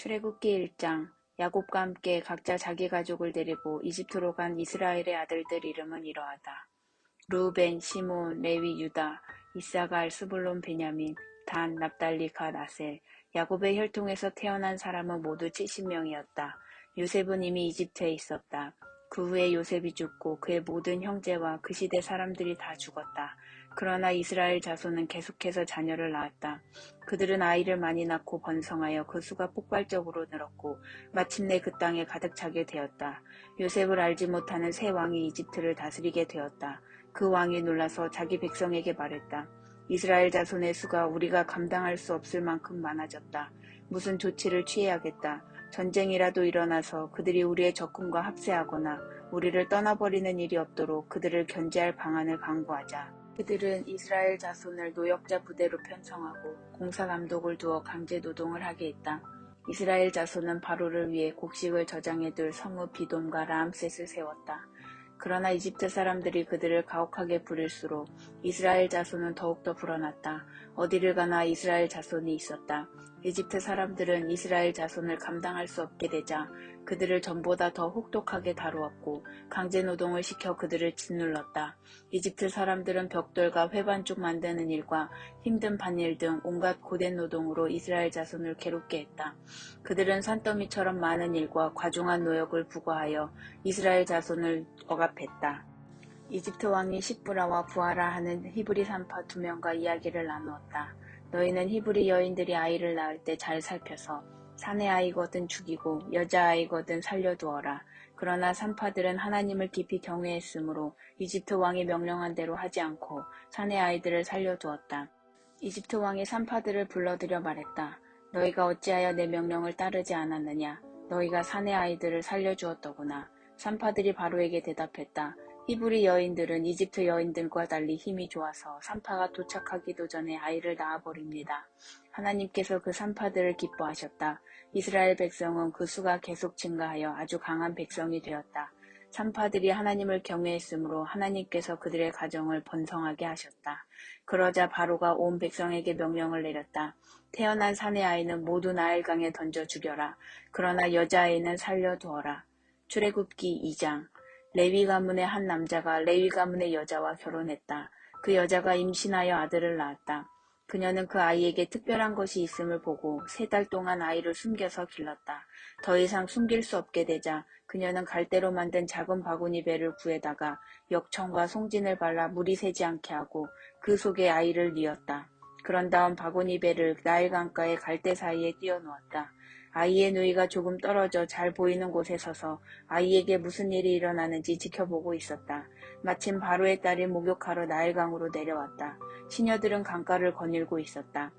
출애굽기 1장. 야곱과 함께 각자 자기 가족을 데리고 이집트로 간 이스라엘의 아들들 이름은 이러하다. 르우벤, 시몬, 레위, 유다, 이사갈, 스불론, 베냐민, 단, 납달리, 갓, 아셀. 야곱의 혈통에서 태어난 사람은 모두 70명이었다. 요셉은 이미 이집트에 있었다. 그 후에 요셉이 죽고 그의 모든 형제와 그 시대 사람들이 다 죽었다. 그러나 이스라엘 자손은 계속해서 자녀를 낳았다. 그들은 아이를 많이 낳고 번성하여 그 수가 폭발적으로 늘었고 마침내 그 땅에 가득 차게 되었다. 요셉을 알지 못하는 새 왕이 이집트를 다스리게 되었다. 그 왕이 놀라서 자기 백성에게 말했다. 이스라엘 자손의 수가 우리가 감당할 수 없을 만큼 많아졌다. 무슨 조치를 취해야겠다. 전쟁이라도 일어나서 그들이 우리의 적군과 합세하거나 우리를 떠나버리는 일이 없도록 그들을 견제할 방안을 강구하자. 그들은 이스라엘 자손을 노역자 부대로 편성하고 공사 감독을 두어 강제 노동을 하게 했다. 이스라엘 자손은 바로를 위해 곡식을 저장해둘 성읍 비돔과 라암셋을 세웠다. 그러나 이집트 사람들이 그들을 가혹하게 부릴수록 이스라엘 자손은 더욱더 불어났다. 어디를 가나 이스라엘 자손이 있었다. 이집트 사람들은 이스라엘 자손을 감당할 수 없게 되자 그들을 전보다 더 혹독하게 다루었고 강제노동을 시켜 그들을 짓눌렀다. 이집트 사람들은 벽돌과 회반죽 만드는 일과 힘든 밭일 등 온갖 고된 노동으로 이스라엘 자손을 괴롭게 했다. 그들은 산더미처럼 많은 일과 과중한 노역을 부과하여 이스라엘 자손을 억압했다. 이집트 왕이 십브라와 부하라 하는 히브리 산파 2명과 이야기를 나누었다. 너희는 히브리 여인들이 아이를 낳을 때 잘 살펴서 사내 아이거든 죽이고 여자아이거든 살려두어라. 그러나 산파들은 하나님을 깊이 경외했으므로 이집트 왕이 명령한 대로 하지 않고 사내 아이들을 살려두었다. 이집트 왕이 산파들을 불러들여 말했다. 너희가 어찌하여 내 명령을 따르지 않았느냐. 너희가 사내 아이들을 살려주었더구나. 산파들이 바로에게 대답했다. 히브리 여인들은 이집트 여인들과 달리 힘이 좋아서 산파가 도착하기도 전에 아이를 낳아버립니다. 하나님께서 그 산파들을 기뻐하셨다. 이스라엘 백성은 그 수가 계속 증가하여 아주 강한 백성이 되었다. 산파들이 하나님을 경외했으므로 하나님께서 그들의 가정을 번성하게 하셨다. 그러자 바로가 온 백성에게 명령을 내렸다. 태어난 사내 아이는 모두 나일강에 던져 죽여라. 그러나 여자아이는 살려두어라. 출애굽기 2장. 레위 가문의 한 남자가 레위 가문의 여자와 결혼했다. 그 여자가 임신하여 아들을 낳았다. 그녀는 그 아이에게 특별한 것이 있음을 보고 3달 동안 아이를 숨겨서 길렀다. 더 이상 숨길 수 없게 되자 그녀는 갈대로 만든 작은 바구니 배를 구해다가 역청과 송진을 발라 물이 새지 않게 하고 그 속에 아이를 뉘었다. 그런 다음 바구니 배를 나일 강가의 갈대 사이에 띄워 놓았다. 아이의 누이가 조금 떨어져 잘 보이는 곳에 서서 아이에게 무슨 일이 일어나는지 지켜보고 있었다. 마침 바로의 딸이 목욕하러 나일강으로 내려왔다. 시녀들은 강가를 거닐고 있었다.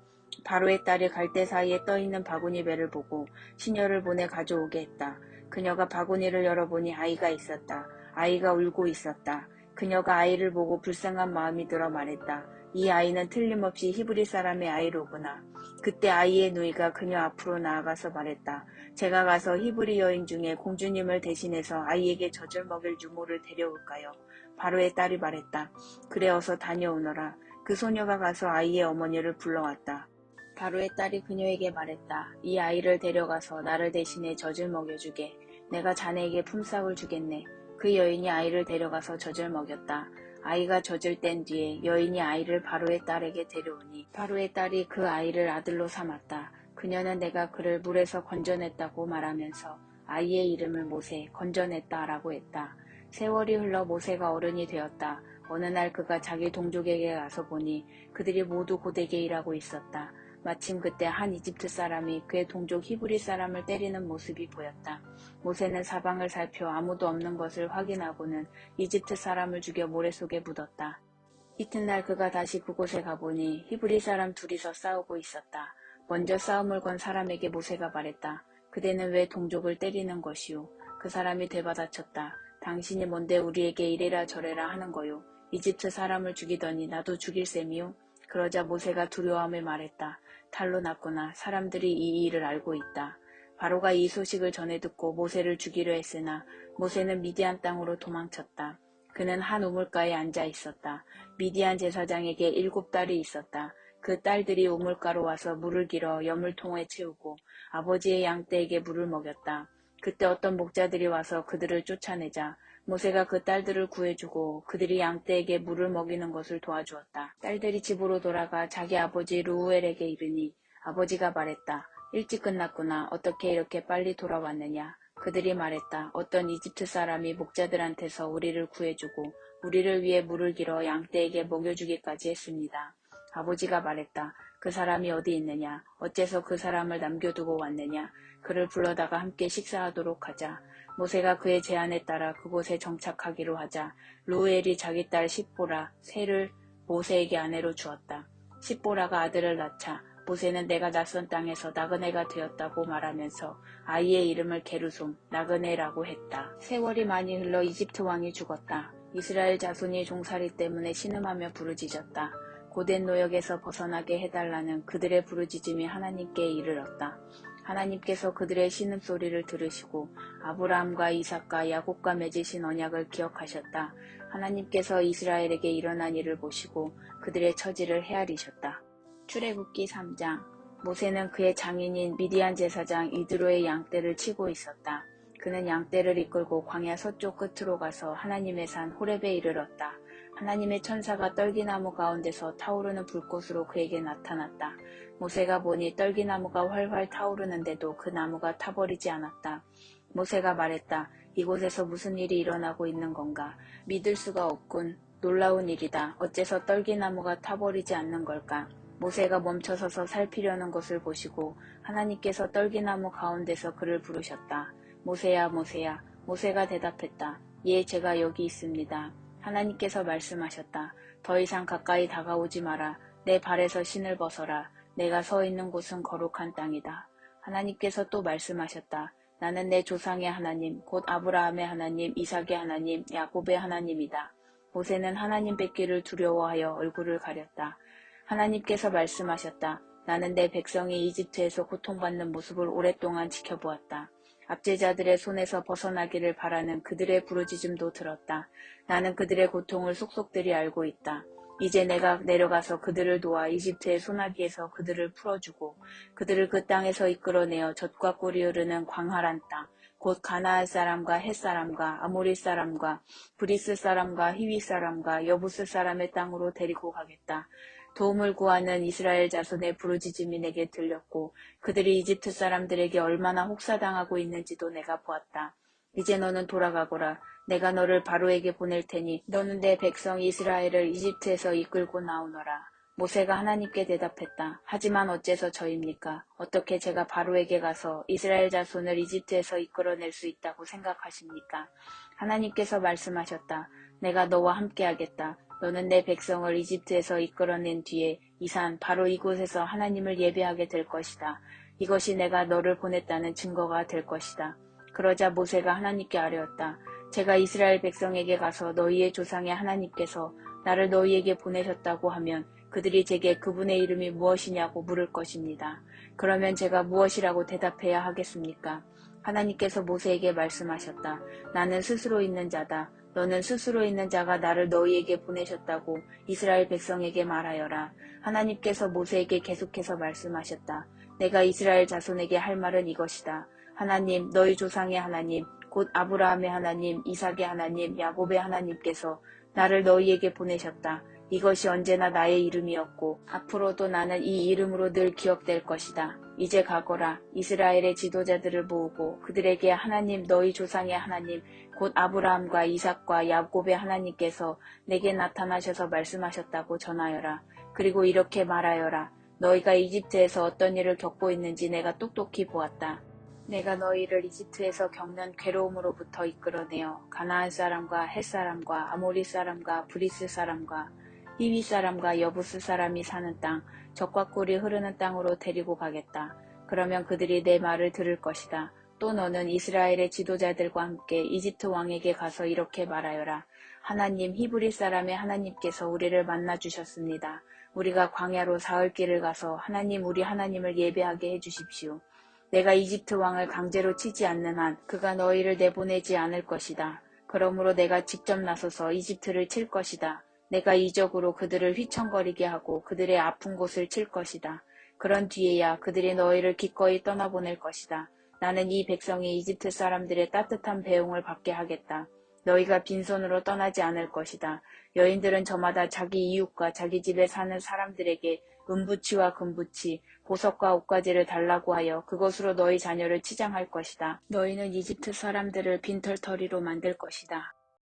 바로의 딸이 갈대 사이에 떠있는 바구니 배를 보고 시녀를 보내 가져오게 했다. 그녀가 바구니를 열어보니 아이가 있었다. 아이가 울고 있었다. 그녀가 아이를 보고 불쌍한 마음이 들어 말했다. 이 아이는 틀림없이 히브리 사람의 아이로구나. 그때 아이의 누이가 그녀 앞으로 나아가서 말했다. 제가 가서 히브리 여인 중에 공주님을 대신해서 아이에게 젖을 먹일 유모를 데려올까요? 바로의 딸이 말했다. 그래 어서 다녀오너라. 그 소녀가 가서 아이의 어머니를 불러왔다. 바로의 딸이 그녀에게 말했다. 이 아이를 데려가서 나를 대신해 젖을 먹여주게. 내가 자네에게 품삯을 주겠네. 그 여인이 아이를 데려가서 젖을 먹였다. 아이가 젖을 뗀 뒤에 여인이 아이를 바로의 딸에게 데려오니 바로의 딸이 그 아이를 아들로 삼았다. 그녀는 내가 그를 물에서 건져냈다고 말하면서 아이의 이름을 모세, 건져냈다라고 했다. 세월이 흘러 모세가 어른이 되었다. 어느 날 그가 자기 동족에게 가서 보니 그들이 모두 고되게 일하고 있었다. 마침 그때 한 이집트 사람이 그의 동족 히브리 사람을 때리는 모습이 보였다. 모세는 사방을 살펴 아무도 없는 것을 확인하고는 이집트 사람을 죽여 모래 속에 묻었다. 이튿날 그가 다시 그곳에 가보니 히브리 사람 둘이서 싸우고 있었다. 먼저 싸움을 건 사람에게 모세가 말했다. 그대는 왜 동족을 때리는 것이오? 그 사람이 되받아쳤다. 당신이 뭔데 우리에게 이래라 저래라 하는 거요? 이집트 사람을 죽이더니 나도 죽일 셈이요? 그러자 모세가 두려워하며 말했다. 탈로 났구나. 사람들이 이 일을 알고 있다. 바로가 이 소식을 전해 듣고 모세를 죽이려 했으나 모세는 미디안 땅으로 도망쳤다. 그는 한 우물가에 앉아 있었다. 미디안 제사장에게 7딸이 있었다. 그 딸들이 우물가로 와서 물을 길어 여물통에 채우고 아버지의 양떼에게 물을 먹였다. 그때 어떤 목자들이 와서 그들을 쫓아내자 모세가 그 딸들을 구해주고 그들이 양떼에게 물을 먹이는 것을 도와주었다. 딸들이 집으로 돌아가 자기 아버지 루우엘에게 이르니 아버지가 말했다. 일찍 끝났구나. 어떻게 이렇게 빨리 돌아왔느냐. 그들이 말했다. 어떤 이집트 사람이 목자들한테서 우리를 구해주고 우리를 위해 물을 길어 양떼에게 먹여주기까지 했습니다. 아버지가 말했다. 그 사람이 어디 있느냐? 어째서 그 사람을 남겨두고 왔느냐? 그를 불러다가 함께 식사하도록 하자. 모세가 그의 제안에 따라 그곳에 정착하기로 하자 루엘이 자기 딸 십보라 셋을 모세에게 아내로 주었다. 십보라가 아들을 낳자 모세는 내가 낯선 땅에서 나그네가 되었다고 말하면서 아이의 이름을 게르솜 나그네라고 했다. 세월이 많이 흘러 이집트 왕이 죽었다. 이스라엘 자손이 종살이 때문에 신음하며 부르짖었다. 고된 노역에서 벗어나게 해달라는 그들의 부르짖음이 하나님께 이르렀다. 하나님께서 그들의 신음소리를 들으시고 아브라함과 이삭과 야곱과 맺으신 언약을 기억하셨다. 하나님께서 이스라엘에게 일어난 일을 보시고 그들의 처지를 헤아리셨다. 출애굽기 3장. 모세는 그의 장인인 미디안 제사장 이드로의 양떼를 치고 있었다. 그는 양떼를 이끌고 광야 서쪽 끝으로 가서 하나님의 산 호렙에 이르렀다. 하나님의 천사가 떨기나무 가운데서 타오르는 불꽃으로 그에게 나타났다. 모세가 보니 떨기나무가 활활 타오르는데도 그 나무가 타버리지 않았다. 모세가 말했다. 이곳에서 무슨 일이 일어나고 있는 건가? 믿을 수가 없군. 놀라운 일이다. 어째서 떨기나무가 타버리지 않는 걸까? 모세가 멈춰서서 살피려는 것을 보시고 하나님께서 떨기나무 가운데서 그를 부르셨다. 모세야, 모세야. 모세가 대답했다. 예, 제가 여기 있습니다. 하나님께서 말씀하셨다. 더 이상 가까이 다가오지 마라. 내 발에서 신을 벗어라. 내가 서 있는 곳은 거룩한 땅이다. 하나님께서 또 말씀하셨다. 나는 내 조상의 하나님, 곧 아브라함의 하나님, 이삭의 하나님, 야곱의 하나님이다. 모세는 하나님 뵙기를 두려워하여 얼굴을 가렸다. 하나님께서 말씀하셨다. 나는 내 백성이 이집트에서 고통받는 모습을 오랫동안 지켜보았다. 압제자들의 손에서 벗어나기를 바라는 그들의 부르짖음도 들었다. 나는 그들의 고통을 속속들이 알고 있다. 이제 내가 내려가서 그들을 도와 이집트의 소나기에서 그들을 풀어주고 그들을 그 땅에서 이끌어내어 젖과 꿀이 흐르는 광활한 땅, 곧 가나안 사람과 헷 사람과 아모리 사람과 브리스 사람과 히위 사람과 여부스 사람의 땅으로 데리고 가겠다. 도움을 구하는 이스라엘 자손의 부르짖음이 내게 들렸고 그들이 이집트 사람들에게 얼마나 혹사당하고 있는지도 내가 보았다. 이제 너는 돌아가거라. 내가 너를 바로에게 보낼 테니 너는 내 백성 이스라엘을 이집트에서 이끌고 나오너라. 모세가 하나님께 대답했다. 하지만 어째서 저입니까? 어떻게 제가 바로에게 가서 이스라엘 자손을 이집트에서 이끌어낼 수 있다고 생각하십니까? 하나님께서 말씀하셨다. 내가 너와 함께하겠다. 너는 내 백성을 이집트에서 이끌어낸 뒤에 이 산 바로 이곳에서 하나님을 예배하게 될 것이다. 이것이 내가 너를 보냈다는 증거가 될 것이다. 그러자 모세가 하나님께 아뢰었다. 제가 이스라엘 백성에게 가서 너희의 조상의 하나님께서 나를 너희에게 보내셨다고 하면 그들이 제게 그분의 이름이 무엇이냐고 물을 것입니다. 그러면 제가 무엇이라고 대답해야 하겠습니까? 하나님께서 모세에게 말씀하셨다. 나는 스스로 있는 자다. 너는 스스로 있는 자가 나를 너희에게 보내셨다고 이스라엘 백성에게 말하여라. 하나님께서 모세에게 계속해서 말씀하셨다. 내가 이스라엘 자손에게 할 말은 이것이다. 하나님, 너희 조상의 하나님, 곧 아브라함의 하나님, 이삭의 하나님, 야곱의 하나님께서 나를 너희에게 보내셨다. 이것이 언제나 나의 이름이었고 앞으로도 나는 이 이름으로 늘 기억될 것이다. 이제 가거라. 이스라엘의 지도자들을 모으고 그들에게 하나님 너희 조상의 하나님 곧 아브라함과 이삭과 야곱의 하나님께서 내게 나타나셔서 말씀하셨다고 전하여라. 그리고 이렇게 말하여라. 너희가 이집트에서 어떤 일을 겪고 있는지 내가 똑똑히 보았다. 내가 너희를 이집트에서 겪는 괴로움으로부터 이끌어내어 가나안 사람과 헷 사람과 아모리 사람과 브리스 사람과 히위 사람과 여부스 사람이 사는 땅, 젖과 꿀이 흐르는 땅으로 데리고 가겠다. 그러면 그들이 내 말을 들을 것이다. 또 너는 이스라엘의 지도자들과 함께 이집트 왕에게 가서 이렇게 말하여라. 하나님 히브리 사람의 하나님께서 우리를 만나주셨습니다. 우리가 광야로 사흘 길을 가서 하나님 우리 하나님을 예배하게 해주십시오. 내가 이집트 왕을 강제로 치지 않는 한 그가 너희를 내보내지 않을 것이다. 그러므로 내가 직접 나서서 이집트를 칠 것이다. 내가 이적으로 그들을 휘청거리게 하고 그들의 아픈 곳을 칠 것이다. 그런 뒤에야 그들이 너희를 기꺼이 떠나보낼 것이다. 나는 이 백성이 이집트 사람들의 따뜻한 배웅을 받게 하겠다. 너희가 빈손으로 떠나지 않을 것이다. 여인들은 저마다 자기 이웃과 자기 집에 사는 사람들에게 은부치와 금부치, 보석과 옷가지를 달라고 하여 그것으로 너희 자녀를 치장할 것이다. 너희는 이집트 사람들을 빈털터리로 만들 것이다.